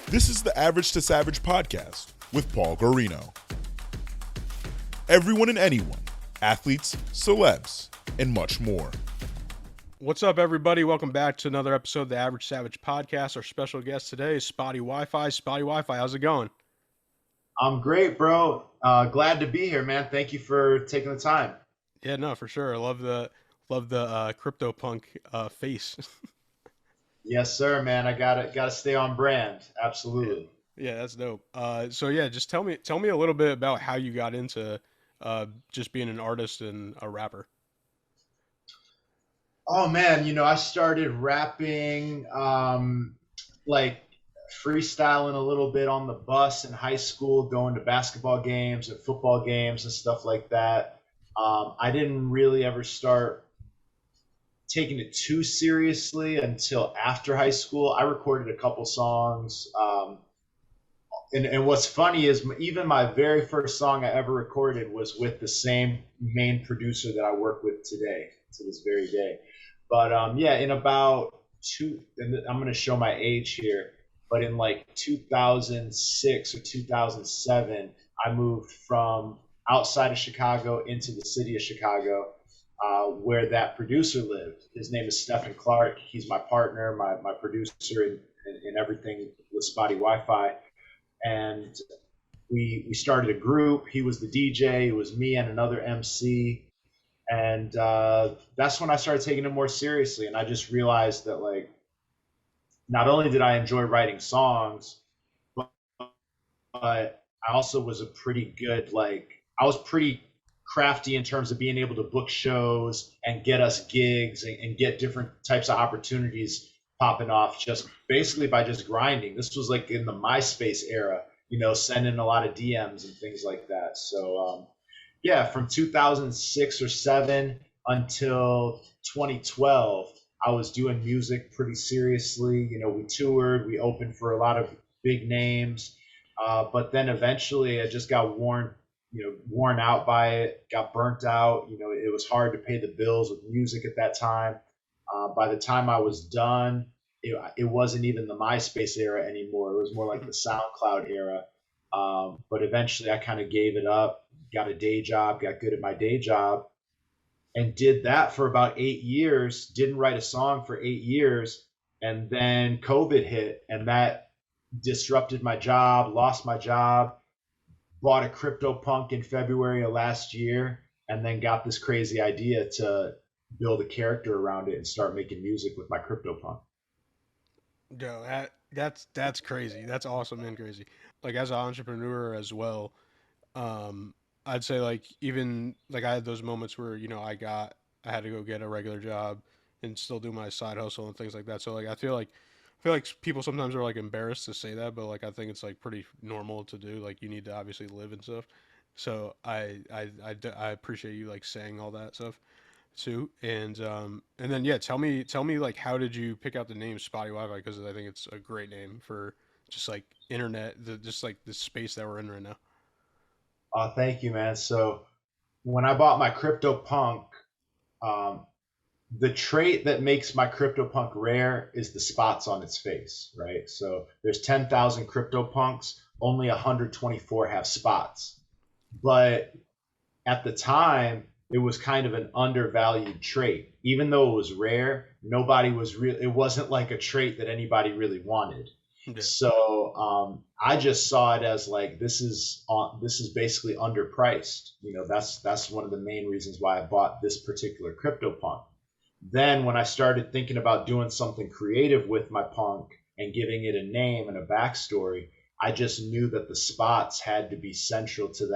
This is the Average to Savage podcast with Paul Guarino. Everyone and anyone, athletes, celebs, and much more. What's up, everybody? Welcome back to another episode of the Average Savage podcast. Our special guest today is Spottie WiFi. Spottie WiFi, how's it going? I'm great, bro. Glad to be here, man. Thank you for taking the time. Yeah, no, for sure. I love the Cryptopunk face. Yes, sir, man. I gotta stay on brand. Absolutely. Yeah, that's dope. So yeah, just tell me a little bit about how you got into just being an artist and a rapper. Oh man, I started rapping, like freestyling a little bit on the bus in high school, going to basketball games and football games and stuff like that. I didn't really ever start taking it too seriously until after high school. I recorded a couple songs. And what's funny is even my very first song I ever recorded was with the same main producer that I work with today, to this very day. But yeah, in about and I'm going to show my age here, but in like 2006 or 2007, I moved from outside of Chicago into the city of Chicago, where that producer lived. His name is Stephen Clark. He's my partner, my producer in everything with Spottie WiFi. And we started a group. He was the DJ. It was me and another MC. And that's when I started taking it more seriously. And I just realized that, like, not only did I enjoy writing songs, but I also was I was pretty crafty in terms of being able to book shows and get us gigs and get different types of opportunities popping off just basically by just grinding. This was like in the MySpace era, sending a lot of DMs and things like that. So yeah, from 2006 or 7 until 2012, I was doing music pretty seriously. We toured, we opened for a lot of big names, but then eventually I just got worn out by it, got burnt out. It was hard to pay the bills with music at that time. By the time I was done, it wasn't even the MySpace era anymore. It was more like the SoundCloud era. But eventually I kind of gave it up, got a day job, got good at my day job, and did that for about 8 years, didn't write a song for 8 years. And then COVID hit, and that disrupted my job, lost my job. Bought a Cryptopunk in February of last year, and then got this crazy idea to build a character around it and start making music with my Cryptopunk. Yo, that's crazy. That's awesome and crazy. Like, as an entrepreneur as well, I'd say, like, even like I had those moments where I had to go get a regular job and still do my side hustle and things like that. So like I feel like people sometimes are like embarrassed to say that, but like I think it's like pretty normal to do. Like, you need to obviously live and stuff. So I appreciate you like saying all that stuff too. And then yeah, tell me like, how did you pick out the name Spottie WiFi? Because I think it's a great name for just like internet, just like the space that we're in right now. Thank you, man. So when I bought my Cryptopunk, the trait that makes my Cryptopunk rare is the spots on its face, right? So there's 10,000 Cryptopunks, only 124 have spots. But at the time, it was kind of an undervalued trait. Even though it was rare, it wasn't like a trait that anybody really wanted. Yeah. So I just saw it as like, this is basically underpriced. That's one of the main reasons why I bought this particular Cryptopunk. Then when I started thinking about doing something creative with my punk and giving it a name and a backstory, I just knew that the spots had to be central to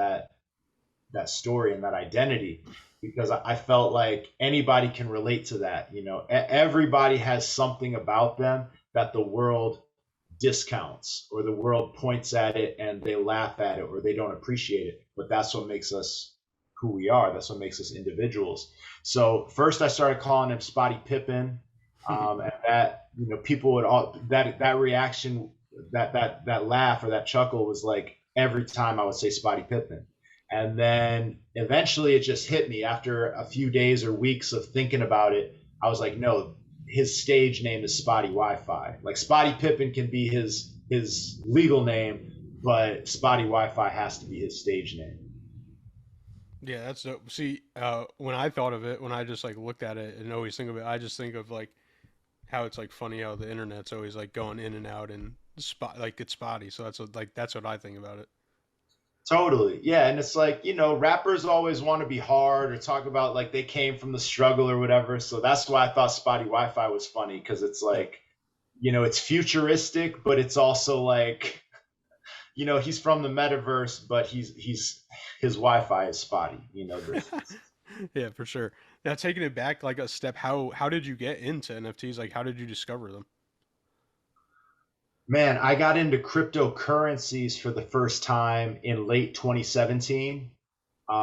that story and that identity, because I felt like anybody can relate to that. Everybody has something about them that the world discounts, or the world points at it and they laugh at it, or they don't appreciate it. But that's what makes us who we are. That's what makes us individuals. So first I started calling him Spottie Pippen, and that people would all that reaction, that laugh or that chuckle was like every time I would say Spottie Pippen. And then eventually it just hit me after a few days or weeks of thinking about it. I was like, no, his stage name is Spottie WiFi. Like, Spottie Pippen can be his his legal name, but Spottie WiFi has to be his stage name. Yeah, that's dope. See, when I thought of it, when I just like looked at it and always think of it, I just think of like how it's like funny how the internet's always like going in and out and spot like it's spotty. So that's what I think about it. Totally. Yeah. And it's like, rappers always want to be hard or talk about like they came from the struggle or whatever. So that's why I thought Spottie WiFi was funny because it's Yeah. like, it's futuristic, but it's also like, he's from the metaverse, but his Wi-Fi is spotty, Yeah, for sure. Now taking it back like a step, how did you get into NFTs? Like how did you discover them? Man, I got into cryptocurrencies for the first time in late 2017.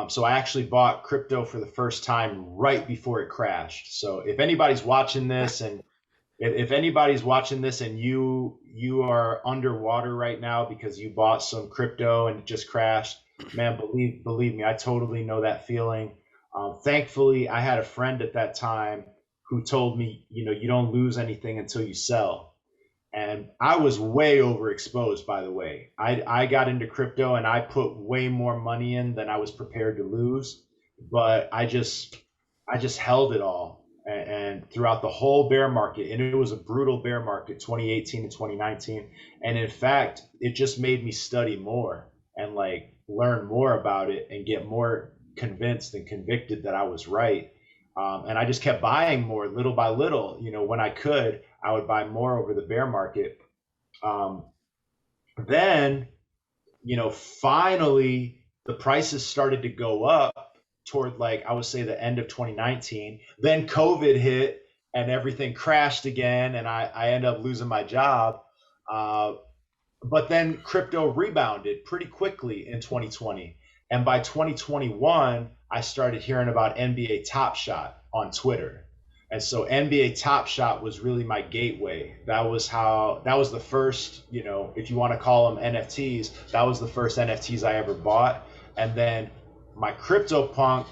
So I actually bought crypto for the first time right before it crashed. So if anybody's watching this and if anybody's watching this and you are underwater right now because you bought some crypto and it just crashed, man, believe me, I totally know that feeling. Thankfully, I had a friend at that time who told me, you don't lose anything until you sell. And I was way overexposed, by the way. I got into crypto and I put way more money in than I was prepared to lose, but I just held it all and throughout the whole bear market. And it was a brutal bear market, 2018 and 2019. And in fact, it just made me study more and like learn more about it and get more convinced and convicted that I was right. And I just kept buying more little by little. When I could, I would buy more over the bear market. Um, then, finally, the prices started to go up toward like, I would say the end of 2019. Then COVID hit and everything crashed again. And I ended up losing my job. Uh, but then crypto rebounded pretty quickly in 2020. And by 2021, I started hearing about NBA Top Shot on Twitter. And so NBA Top Shot was really my gateway. That was the first, if you want to call them NFTs, that was the first NFTs I ever bought. And then my CryptoPunk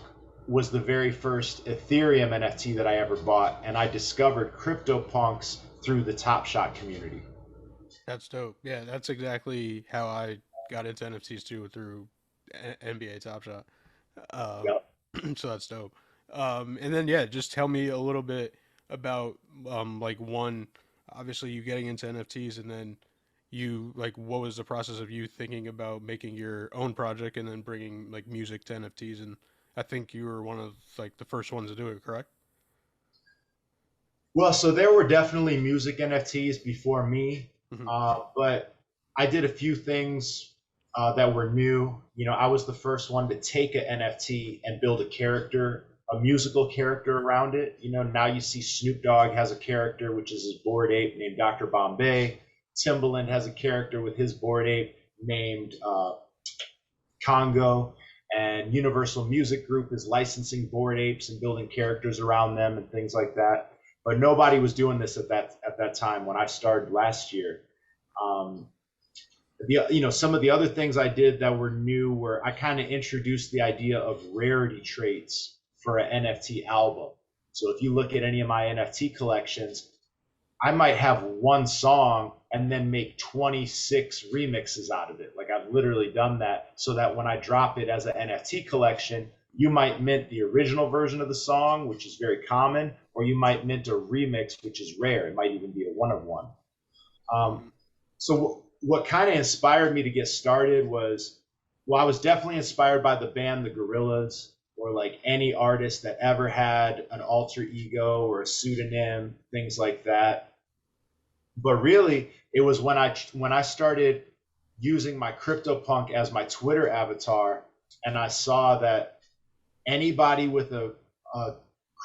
was the very first Ethereum NFT that I ever bought. And I discovered CryptoPunks through the Top Shot community. That's dope. Yeah, that's exactly how I got into NFTs too through NBA Top Shot. Um, Yep. so that's dope. And then yeah, just tell me a little bit about like one, obviously you getting into NFTs and then you like what was the process of you thinking about making your own project and then bringing like music to NFTs, and I think you were one of like the first ones to do it, correct? Well, so there were definitely music NFTs before me, Hmm. but I did a few things that were new. I was the first one to take an NFT and build a character, a musical character around it. Now you see Snoop Dogg has a character, which is his Bored Ape named Dr. Bombay. Timbaland has a character with his Bored Ape named Congo. And Universal Music Group is licensing Bored Apes and building characters around them and things like that. But nobody was doing this at that time when I started last year. Um, some of the other things I did that were new were I kind of introduced the idea of rarity traits for an NFT album. So if you look at any of my NFT collections, I might have one song and then make 26 remixes out of it. Like I've literally done that so that when I drop it as an NFT collection, you might mint the original version of the song, which is very common, or you might mint a remix, which is rare. It might even be a one of one. Um, Hmm. so what kind of inspired me to get started was, well, I was definitely inspired by the band The Gorillas, or like any artist that ever had an alter ego or a pseudonym, things like that. But really, it was when I started using my CryptoPunk as my Twitter avatar, and I saw that anybody with a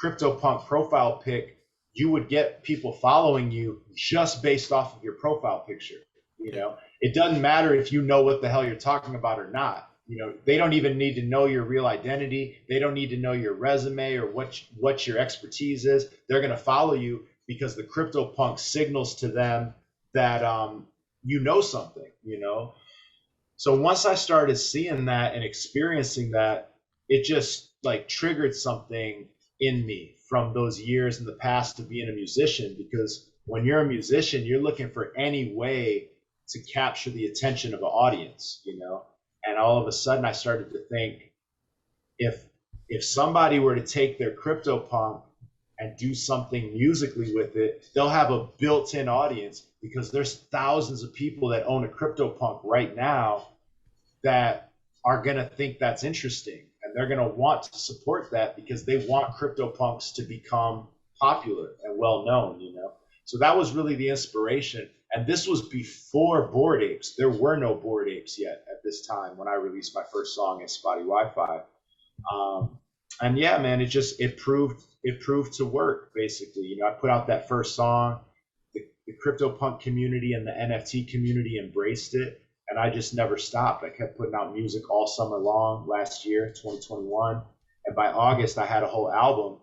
CryptoPunk profile pic, you would get people following you just based off of your profile picture. Yeah. It doesn't matter if you know what the hell you're talking about or not. They don't even need to know your real identity. They don't need to know your resume or what your expertise is. They're going to follow you because the CryptoPunk signals to them that you know something. So once I started seeing that and experiencing that, it just like triggered something in me from those years in the past to being a musician. Because when you're a musician, you're looking for any way to capture the attention of an audience, you know. And all of a sudden I started to think, if somebody were to take their CryptoPunk and do something musically with it, they'll have a built-in audience, because there's thousands of people that own a CryptoPunk right now that are going to think that's interesting, and they're going to want to support that because they want CryptoPunks to become popular and well known, you know. So that was really the inspiration. And this was before Bored Apes. There were no Bored Apes yet at this time when I released my first song in Spottie WiFi. And yeah, man, it proved to work, basically. You know, I put out that first song, the CryptoPunk community and the NFT community embraced it, and I just never stopped. I kept putting out music all summer long last year, 2021. And by August, I had a whole album.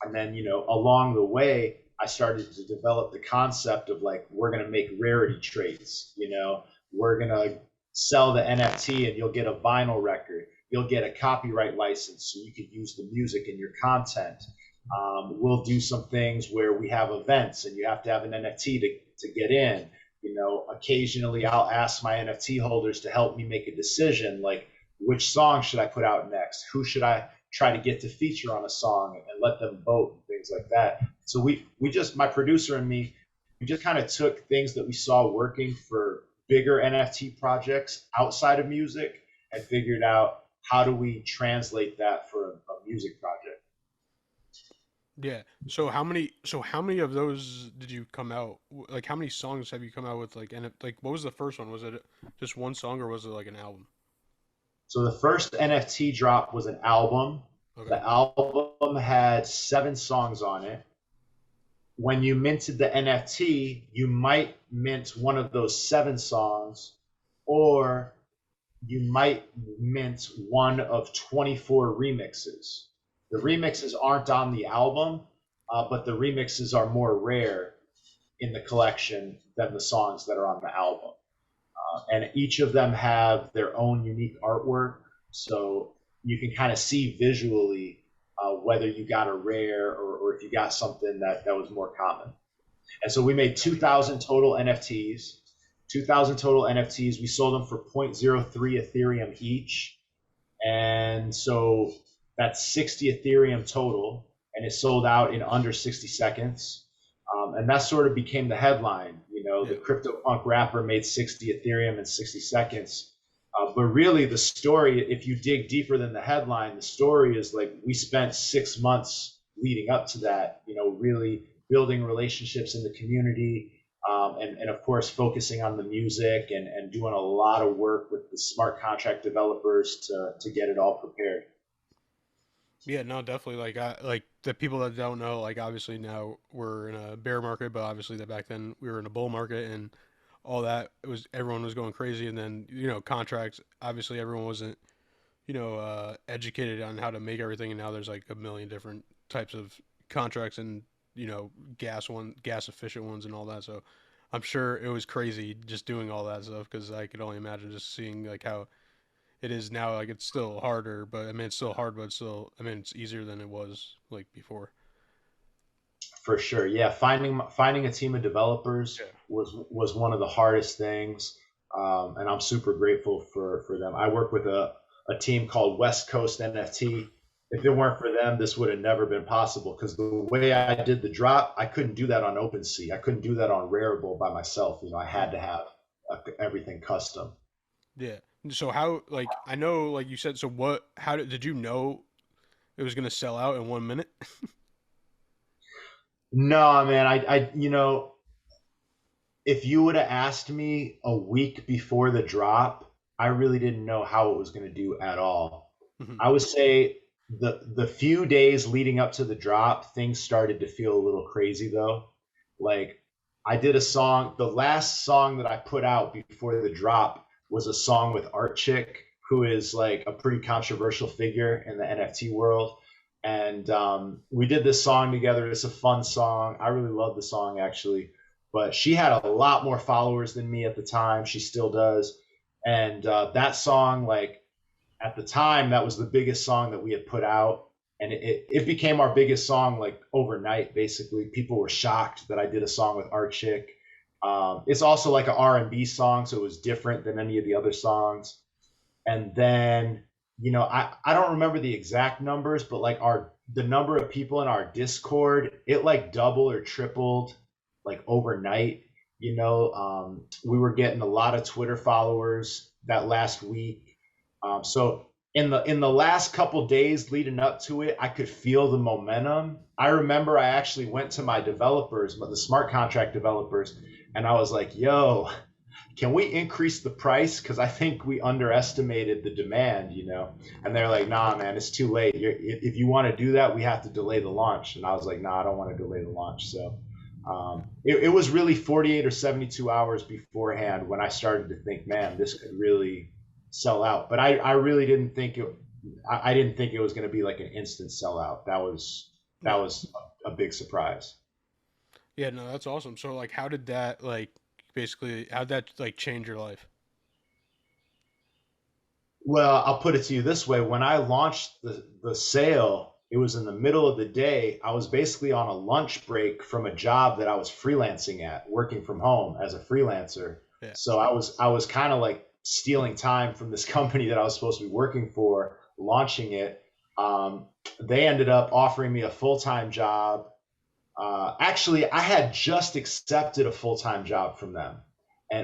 And then, you know, along the way, I started to develop the concept of like, we're going to make rarity traits, you know, we're going to sell the NFT and you'll get a vinyl record. You'll get a copyright license so you can use the music in your content. We'll do some things where we have events and you have to have an NFT to get in. You know, occasionally I'll ask my NFT holders to help me make a decision, like which song should I put out next? Who should I try to get to feature on a song, and let them vote and things like that. So we just, my producer and me, we just kind of took things that we saw working for bigger NFT projects outside of music and figured out, how do we translate that for a music project? Yeah. So how many of those did you come out? Like, how many songs have you come out with? Like, and like, what was the first one? Was it just one song, or was it like an album? So the first NFT drop was an album. Okay. The album had 7 songs on it. When you minted the NFT, you might mint one of those 7 songs, or you might mint one of 24 remixes. The remixes aren't on the album, but the remixes are more rare in the collection than the songs that are on the album. And each of them have their own unique artwork, so you can kind of see visually whether you got a rare or if you got something that was more common. And so we made 2,000 total NFTs. 2,000 total NFTs. We sold them for 0.03 Ethereum each. And so that's 60 Ethereum total, and it sold out in under 60 seconds. And that sort of became the headline. You know, the CryptoPunk rapper made 60 Ethereum in 60 seconds. But really the story, if you dig deeper than the headline, the story is like, we spent 6 months leading up to that, you know, really building relationships in the community, and of course focusing on the music and doing a lot of work with the smart contract developers to get it all prepared. Yeah, no, definitely. Like the people that don't know, like obviously now we're in a bear market, but obviously that back then we were in a bull market and all that. It was, everyone was going crazy, and then, you know, contracts. Obviously, everyone wasn't, you know, educated on how to make everything, and now there's like a million different types of contracts, and, you know, gas efficient ones and all that. So I'm sure it was crazy just doing all that stuff, because I could only imagine just seeing like how it is now. Like, it's still harder, but I mean, it's still hard, but it's still, I mean, it's easier than it was like before. For sure, yeah. Finding a team of developers was one of the hardest things, and I'm super grateful for them. I work with a team called West Coast NFT. If it weren't for them, this would have never been possible, because the way I did the drop, I couldn't do that on OpenSea. I couldn't do that on Rarible by myself. You know, I had to have everything custom. Yeah. So how, like, I know, like you said, so what, how did you know it was going to sell out in 1 minute? No, man, I, you know, if you would have asked me a week before the drop, I really didn't know how it was going to do at all. Mm-hmm. I would say the few days leading up to the drop, things started to feel a little crazy though. Like, I did a song, the last song that I put out before the drop was a song with Art Chick, who is like a pretty controversial figure in the NFT world. And we did this song together. It's a fun song. I really love the song, actually. But she had a lot more followers than me at the time. She still does. And that song, like, at the time, that was the biggest song that we had put out. And it became our biggest song, like, overnight, basically. People were shocked that I did a song with Art Chick. It's also like an R&B song, so it was different than any of the other songs. And then, I don't remember the exact numbers, but like the number of people in our Discord, it like doubled or tripled like overnight. We were getting a lot of Twitter followers that last week. So in the last couple days leading up to it, I could feel the momentum. I remember I actually went to my developers, the smart contract developers, and I was like, "Yo, can we increase the price? Because I think we underestimated the demand, And they're like, nah, man, it's too late. If you want to do that, we have to delay the launch. And I was like, nah, I don't want to delay the launch. So it was really 48 or 72 hours beforehand when I started to think, man, this could really sell out. But I really didn't think I didn't think it was going to be like an instant sellout. That was a big surprise. Yeah, no, that's awesome. So like, how did that like basically how did that like change your life? Well, I'll put it to you this way. When I launched the sale, it was in the middle of the day. I was basically on a lunch break from a job that I was freelancing at, working from home as a freelancer. Yeah. So I was kind of like stealing time from this company that I was supposed to be working for, launching it. They ended up offering me a full-time job. Actually, I had just accepted a full-time job from them,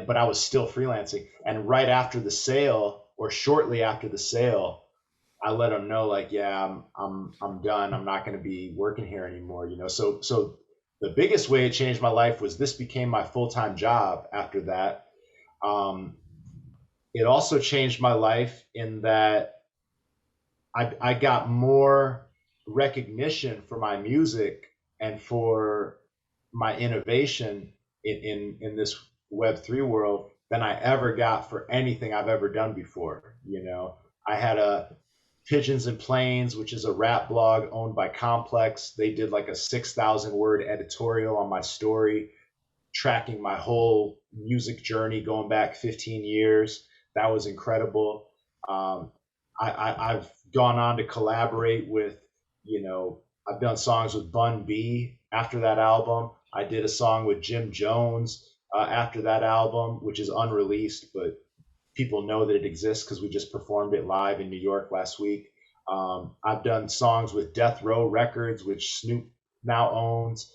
but I was still freelancing. And right after the sale, or shortly after the sale, I let them know, like, yeah, I'm done. I'm not going to be working here anymore. So the biggest way it changed my life was this became my full-time job after that. It also changed my life in that I got more recognition for my music and for my innovation in this Web3 world than I ever got for anything I've ever done before. I had a Pigeons and Planes, which is a rap blog owned by Complex. They did like a 6,000 word editorial on my story, tracking my whole music journey going back 15 years. That was incredible. I've gone on to collaborate with, I've done songs with Bun B after that album. I did a song with Jim Jones after that album, which is unreleased, but people know that it exists because we just performed it live in New York last week. I've done songs with Death Row Records, which Snoop now owns.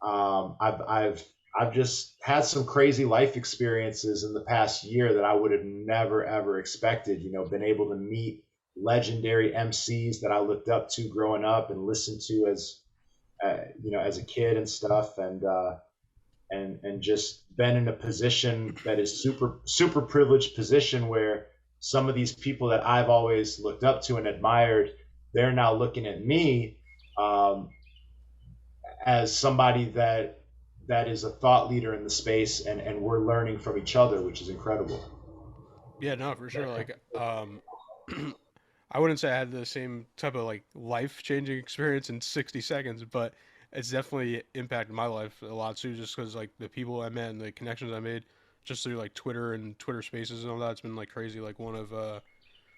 I've just had some crazy life experiences in the past year that I would have never ever expected. Been able to meet legendary MCs that I looked up to growing up and listened to as as a kid and stuff, and just been in a position that is super privileged position where some of these people that I've always looked up to and admired, they're now looking at me as somebody that is a thought leader in the space, and we're learning from each other, which is incredible. Yeah, no, for sure. Like, I wouldn't say I had the same type of like life changing experience in 60 seconds, but it's definitely impacted my life a lot too, just because like the people I met and the connections I made just through like Twitter and Twitter Spaces and all that. It's been like crazy. Like one of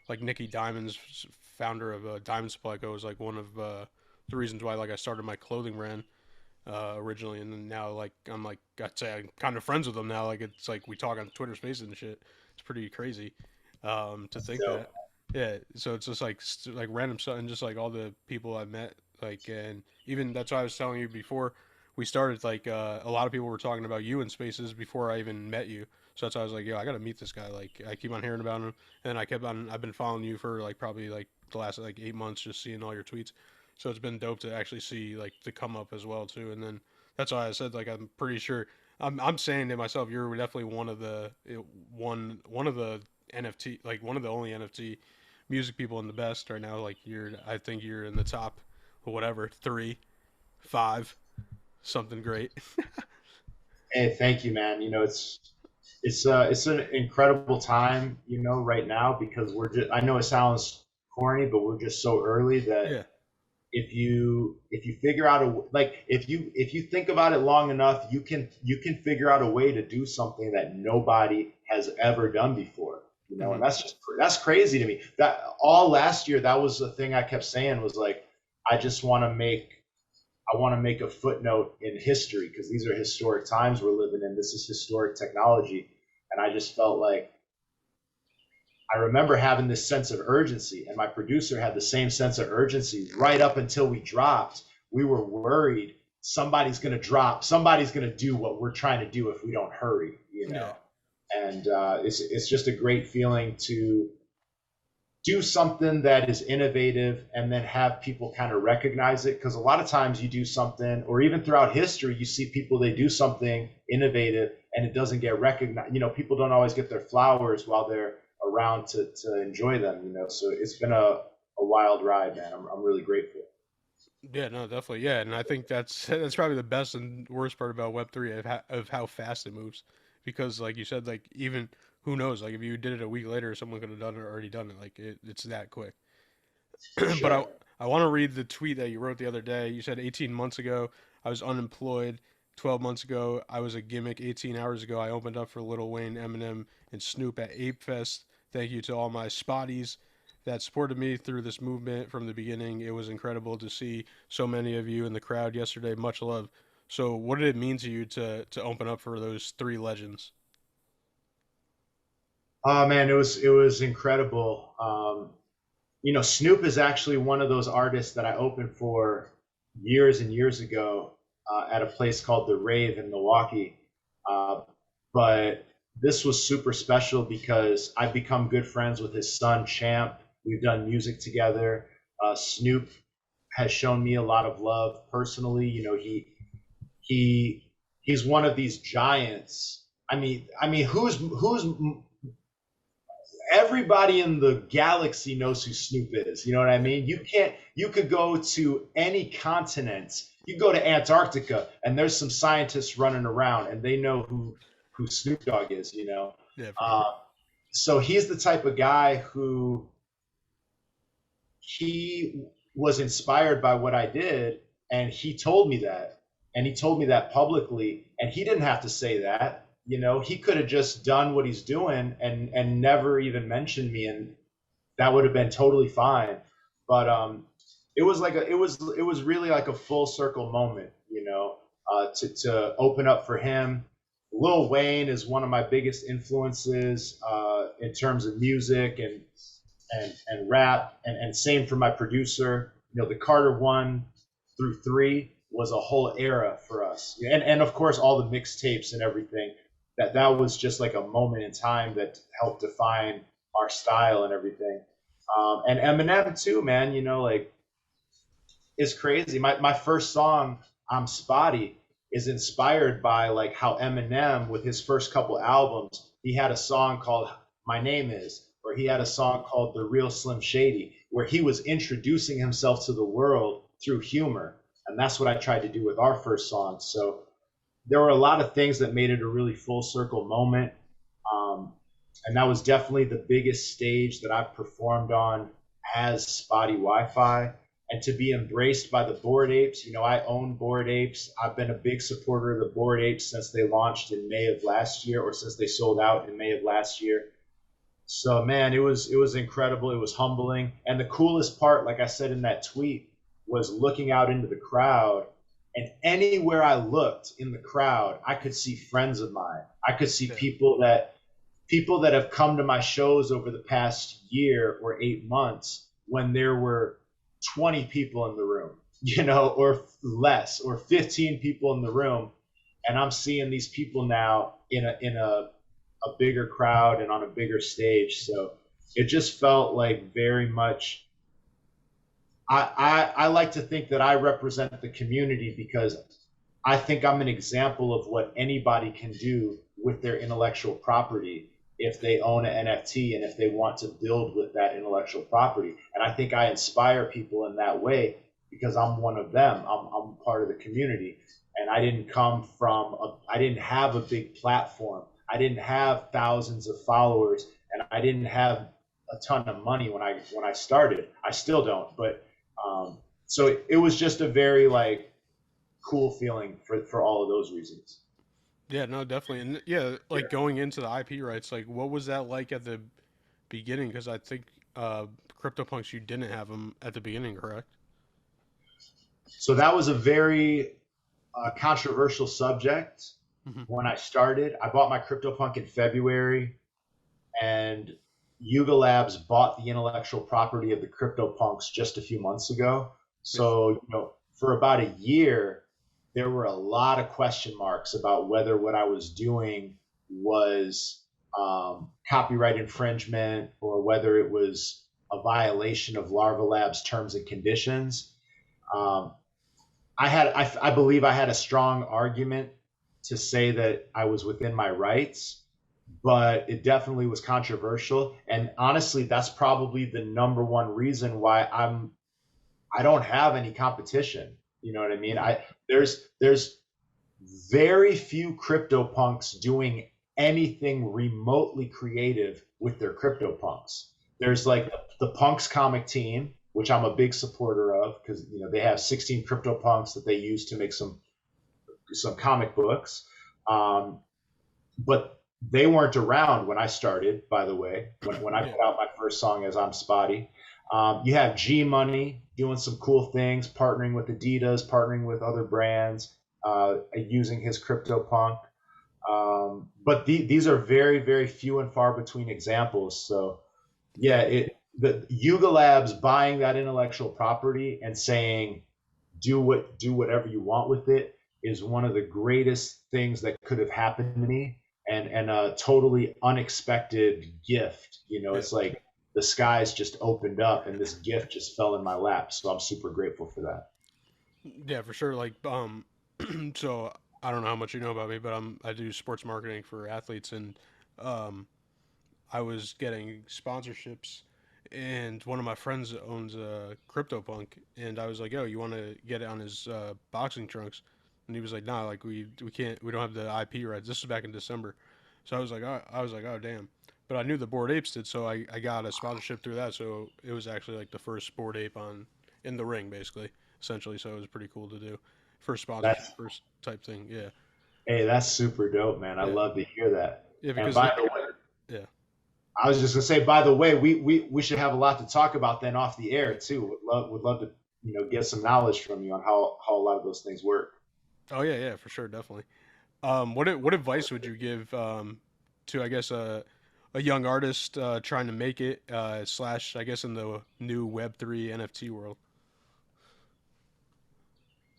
like Nikki Diamond's founder of Diamond Supply Co. was like one of the reasons why like I started my clothing brand originally, and then now like I'm like I'd say I'm kind of friends with them now. Like it's like we talk on Twitter Spaces and shit. It's pretty crazy to think that. Yeah, so it's just like random stuff and just like all the people I met, like, and even that's why I was telling you before we started, like a lot of people were talking about you in Spaces before I even met you. So that's why I was like, yo, I gotta meet this guy. Like I keep on hearing about him, and I've been following you for like probably like the last like 8 months, just seeing all your tweets. So it's been dope to actually see like the come up as well too. And then that's why I said like I'm pretty sure I'm saying to myself, you're definitely one of the NFT, like one of the only NFT music people in the best right now. Like I think you're in the top, whatever, 3, 5, something great. Hey, thank you, man. It's an incredible time, right now, because I know it sounds corny, but we're just so early that Yeah. if you figure out if you think about it long enough, you can figure out a way to do something that nobody has ever done before. And that's crazy to me. That all last year, that was the thing I kept saying was like, I just want to make I want to make a footnote in history because these are historic times we're living in. This is historic technology. And I just felt like I remember having this sense of urgency, and my producer had the same sense of urgency right up until we dropped. We were worried somebody's going to drop, somebody's going to do what we're trying to do if we don't hurry, you know? Yeah. And it's just a great feeling to do something that is innovative and then have people kind of recognize it. Because a lot of times you do something, or even throughout history, you see people, they do something innovative and it doesn't get recognized. You know, people don't always get their flowers while they're around to enjoy them, you know? So it's been a wild ride, man. I'm really grateful. Yeah, no, definitely. Yeah, and I think that's probably the best and worst part about Web3 of how fast it moves, because like you said, like even who knows, like if you did it a week later, someone could have done it or already done it. Like it's that quick. Sure. But I want to read the tweet that you wrote the other day. You said 18 months ago I was unemployed. 12 months ago I was a gimmick. 18 hours ago I opened up for Lil Wayne, Eminem, and Snoop at Ape Fest. Thank you to all my spotties that supported me through this movement from the beginning. It was incredible to see so many of you in the crowd yesterday. Much love. So, what did it mean to you to open up for those three legends? Oh man, it was incredible. You know, Snoop is actually one of those artists that I opened for years and years ago at a place called The Rave in Milwaukee. But this was super special because I've become good friends with his son, Champ. We've done music together. Snoop has shown me a lot of love personally. You know, he's one of these giants. I mean, who's everybody in the galaxy knows who Snoop is. You know what I mean? You could go to any continent. You go to Antarctica and there's some scientists running around and they know who Snoop Dogg is, you know? Yeah, for sure. So he's the type of guy who he was inspired by what I did, and he told me that, and he told me that publicly, and he didn't have to say that. You know, he could have just done what he's doing and never even mentioned me, and that would have been totally fine. But it was like it was really like a full circle moment, you know, to open up for him. Lil Wayne is one of my biggest influences in terms of music and rap, and same for my producer. You know, the Carter 1 through 3 was a whole era for us, and of course all the mixtapes and everything. That was just like a moment in time that helped define our style and everything. And Eminem too, man. You know, like it's crazy. My first song, I'm Spottie, is inspired by like how Eminem, with his first couple albums, he had a song called My Name Is, or he had a song called The Real Slim Shady, where he was introducing himself to the world through humor. And that's what I tried to do with our first song. So there were a lot of things that made it a really full circle moment. And that was definitely the biggest stage that I've performed on as Spottie WiFi. And to be embraced by the Bored Apes, you know, I own Bored Apes. I've been a big supporter of the Bored Apes since they launched in May of last year, or since they sold out in May of last year. So man, it was incredible. It was humbling. And the coolest part, like I said in that tweet, was looking out into the crowd, and anywhere I looked in the crowd, I could see friends of mine. I could see people that have come to my shows over the past year or 8 months when there were 20 people in the room, you know, or less, or 15 people in the room. And I'm seeing these people now in a bigger crowd and on a bigger stage. So it just felt like very much, I like to think that I represent the community, because I think I'm an example of what anybody can do with their intellectual property if they own an NFT and if they want to build with that intellectual property. And I think I inspire people in that way because I'm one of them. I'm part of the community. And I didn't have a big platform. I didn't have thousands of followers, and I didn't have a ton of money when I started. I still don't, but so it was just a very like cool feeling for all of those reasons. Yeah, no, definitely. And yeah, like going into the IP rights, like what was that like at the beginning? Because I think Cryptopunks, you didn't have them at the beginning, correct? So that was a very controversial subject Hmm. when I started. I bought my CryptoPunk in February, and Yuga Labs bought the intellectual property of the CryptoPunks just a few months ago. Yeah. So, for about a year, there were a lot of question marks about whether what I was doing was copyright infringement or whether it was a violation of Larva Labs terms and conditions. Um, I believe I had a strong argument to say that I was within my rights, but it definitely was controversial. And honestly, that's probably the number one reason why I don't have any competition. You know what I mean? There's very few CryptoPunks doing anything remotely creative with their CryptoPunks. There's like the Punks comic team, which I'm a big supporter of because they have 16 CryptoPunks that they use to make some comic books. But they weren't around when I started, by the way, when I put out my first song as I'm Spottie. You have G Money doing some cool things, partnering with Adidas, partnering with other brands, using his CryptoPunk. But these are very, very few and far between examples. So, yeah, the Yuga Labs buying that intellectual property and saying, do whatever you want with it is one of the greatest things that could have happened to me, and a totally unexpected gift. It's like the skies just opened up and this gift just fell in my lap. So I'm super grateful for that. Yeah, for sure. Like, so I don't know how much you know about me, but I do sports marketing for athletes, and um, I was getting sponsorships, and one of my friends owns a CryptoPunk, and I was like, "Yo, you want to get it on his boxing trunks?" And he was like, "Nah, like we can't, we don't have the IP rights." This was back in December, so I was like, "Oh damn." But I knew the Bored Apes did, so I got a sponsorship through that. So it was actually like the first Bored Ape on in the ring, basically, essentially. So it was pretty cool to do. First sponsorship, That's first type thing. Yeah, Hey, that's super dope, man. I yeah, love to hear that. yeah. And Because by the way, yeah. I was just gonna say, by the way, we should have a lot to talk about then off the air too. Would love to get some knowledge from you on how a lot of those things work. Oh yeah, yeah, for sure, definitely. What advice would you give to I guess a young artist trying to make it slash I guess in the new Web3 NFT world?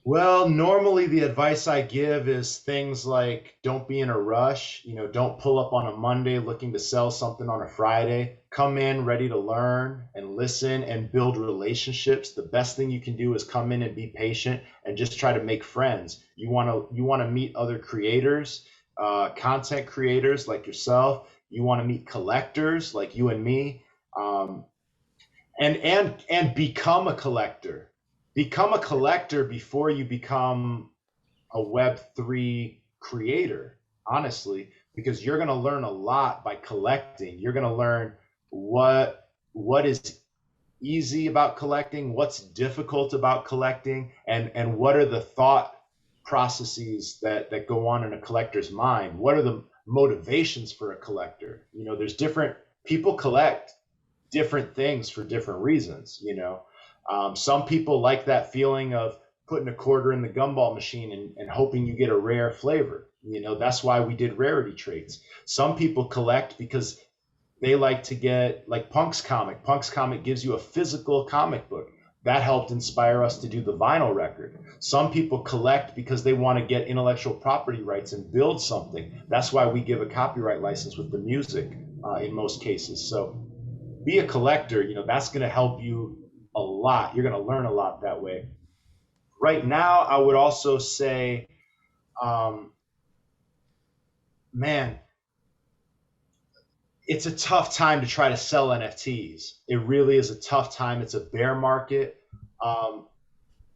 Well, normally the advice I give is things like don't be in a rush. Don't pull up on a Monday looking to sell something on a Friday. Come in ready to learn and listen and build relationships. The best thing you can do is come in and be patient and just try to make friends. You want to meet other creators, content creators like yourself. You want to meet collectors like you and me. Um, and become a collector. Become a collector before you become a Web3 creator, honestly, because you're going to learn a lot by collecting. You're going to learn what is easy about collecting, what's difficult about collecting, and what are the thought processes that go on in a collector's mind. What are the motivations for a collector? There's different people collect different things for different reasons. Some people like that feeling of putting a quarter in the gumball machine and hoping you get a rare flavor. That's why we did rarity traits. Some people collect because they like to get like Punk's comic. Punk's comic gives you a physical comic book. That helped inspire us to do the vinyl record. Some people collect because they want to get intellectual property rights and build something. That's why we give a copyright license with the music in most cases. So be a collector. That's going to help you a lot. You're going to learn a lot that way. Right now, I would also say, um, man, it's a tough time to try to sell NFTs. It really is a tough time. It's a bear market. Um,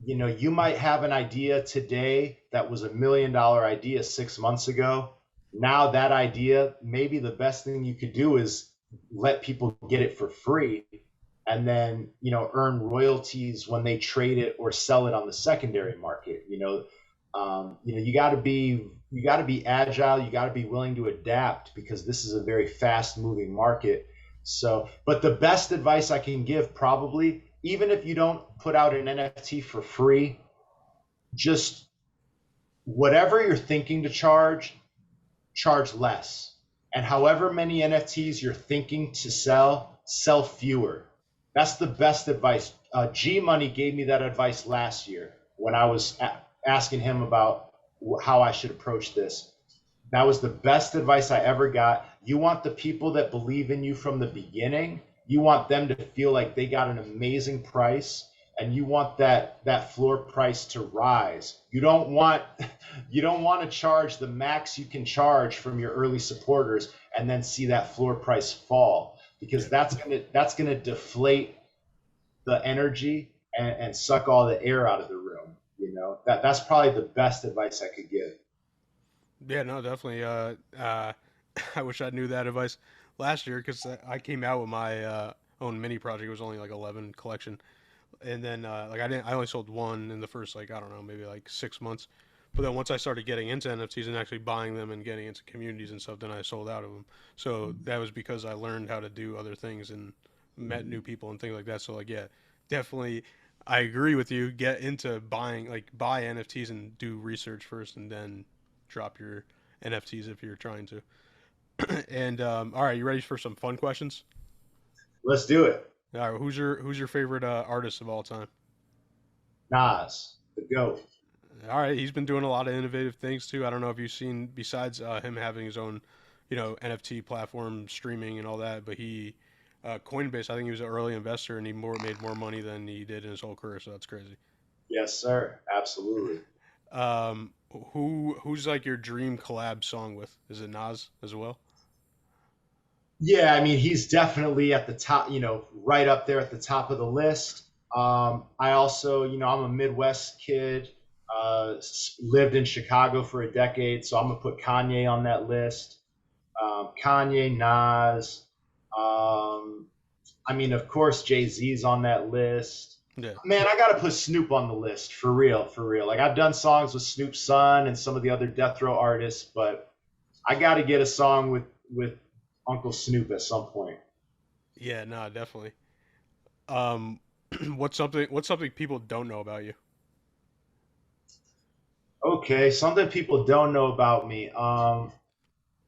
you might have an idea today that was $1 million idea 6 months ago. Now that idea, maybe the best thing you could do is let people get it for free and then earn royalties when they trade it or sell it on the secondary market. You got to be agile. You got to be willing to adapt because this is a very fast moving market. So, but the best advice I can give, probably, even if you don't put out an NFT for free, just whatever you're thinking to charge less. And however many NFTs you're thinking to sell fewer. That's the best advice. G Money gave me that advice last year when I was asking him about how I should approach this. That was the best advice I ever got. You want the people that believe in you from the beginning. You want them to feel like they got an amazing price, and you want that floor price to rise. You don't want to charge the max you can charge from your early supporters and then see that floor price fall, because that's gonna deflate the energy and suck all the air out of the room. That's probably the best advice I could give. Yeah, no, definitely. I wish I knew that advice last year because I came out with my own mini project. It was only like 11 collection, and then like I only sold one in the first, like, I don't know, maybe like 6 months. But then once I started getting into NFTs and actually buying them and getting into communities and stuff, then I sold out of them. So that was because I learned how to do other things and met new people and things like that. So like, yeah, definitely, I agree with you. Get into buying, like, buy NFTs and do research first, and then drop your NFTs if you're trying to. And all right, you ready for some fun questions? Let's do it. All right, who's your favorite artist of all time? Nas, the GOAT. All right, he's been doing a lot of innovative things too. I don't know if you've seen, besides him having his own, NFT platform, streaming and all that, but he Coinbase. I think he was an early investor, and he made more money than he did in his whole career. So that's crazy. Yes, sir. Absolutely. Um, who's like your dream collab song with? Is it Nas as well? Yeah, I mean, he's definitely at the top, right up there at the top of the list. I also, I'm a Midwest kid, lived in Chicago for a decade, so I'm gonna put Kanye on that list. Kanye, Nas. I mean, of course, Jay-Z's on that list. Yeah. Man, I gotta put Snoop on the list for real, for real. Like, I've done songs with Snoop's son and some of the other Death Row artists, but I gotta get a song with Uncle Snoop at some point. Yeah, no, definitely. Um, what's something people don't know about you? Okay, something people don't know about me.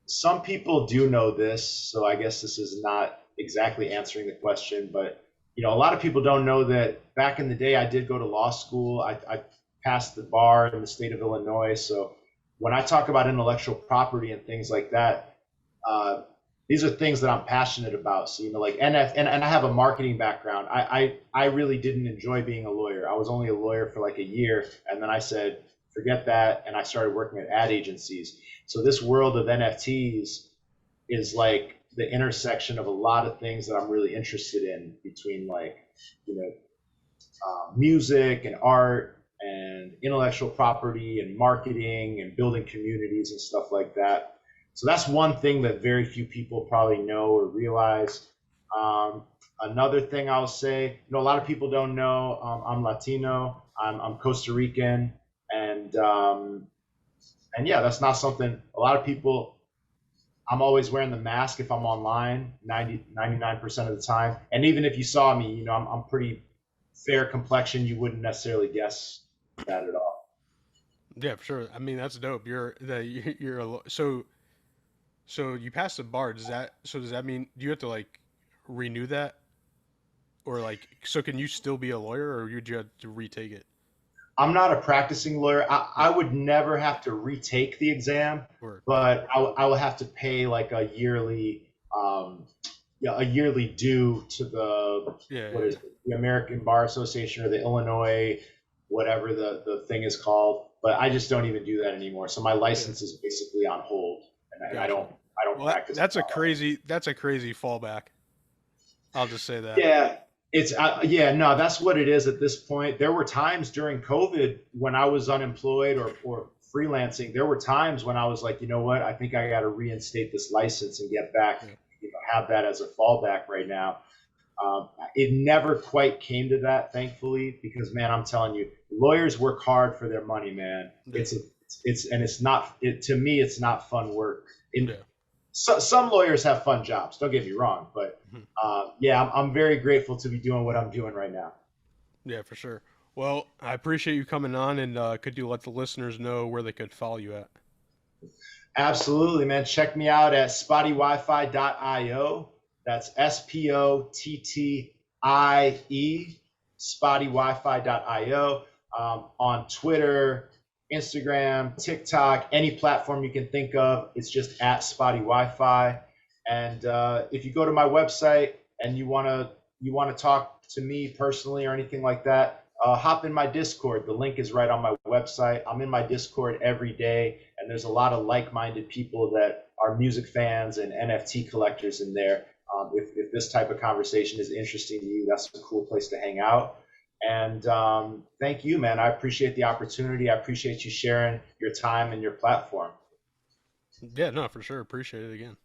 Some people do know this, so I guess this is not exactly answering the question, but a lot of people don't know that back in the day I did go to law school. I passed the bar in the state of Illinois. So when I talk about intellectual property and things like that, these are things that I'm passionate about. So, like and I have a marketing background. I really didn't enjoy being a lawyer. I was only a lawyer for like a year, and then I said, forget that, and I started working at ad agencies. So this world of NFTs is like the intersection of a lot of things that I'm really interested in, between like, music and art and intellectual property and marketing and building communities and stuff like that. So that's one thing that very few people probably know or realize. Um, Another thing I'll say, a lot of people don't know, I'm Latino, I'm Costa Rican, and yeah, that's not something a lot of people. I'm always wearing the mask if I'm online, 99% of the time. And even if you saw me, I'm pretty fair complexion. You wouldn't necessarily guess that at all. Yeah, for sure. I mean, that's dope. So you passed the bar. Does that mean, do you have to like renew that, or like, so can you still be a lawyer, or would you have to retake it? I'm not a practicing lawyer. I Yeah. would never have to retake the exam, Or but I will have to pay like yeah, a yearly due to the, yeah, what yeah, is it, the American Bar Association or the Illinois, whatever the thing is called. But I just don't even do that anymore. So my yeah. license is basically on hold, and I Gotcha. don't Well, practice. that's a crazy fallback. I'll just say that. Yeah, yeah, no, that's what it is at this point. There were times during COVID when I was unemployed or freelancing. There were times when I was like, you know what? I think I got to reinstate this license and get back, Yeah. have that as a fallback right now. It never quite came to that, thankfully, because man, I'm telling you, lawyers work hard for their money, man. Yeah. It's not to me, it's not fun work. Yeah. Some lawyers have fun jobs. Don't get me wrong, but Mhm. yeah, I'm very grateful to be doing what I'm doing right now. Yeah, for sure. Well, I appreciate you coming on, and could you let the listeners know where they could follow you at? Absolutely, man. Check me out at SpottieWiFi.io. That's SPOTTIE, SpottieWiFi.io. On Twitter, Instagram, TikTok, any platform you can think of, it's just at Spottie Wi-Fi. And if you go to my website and you wanna talk to me personally or anything like that, hop in my Discord. The link is right on my website. I'm in my Discord every day, and there's a lot of like-minded people that are music fans and NFT collectors in there. If this type of conversation is interesting to you, that's a cool place to hang out. And thank you, man. I appreciate the opportunity. I appreciate you sharing your time and your platform. Yeah, no, for sure. Appreciate it again.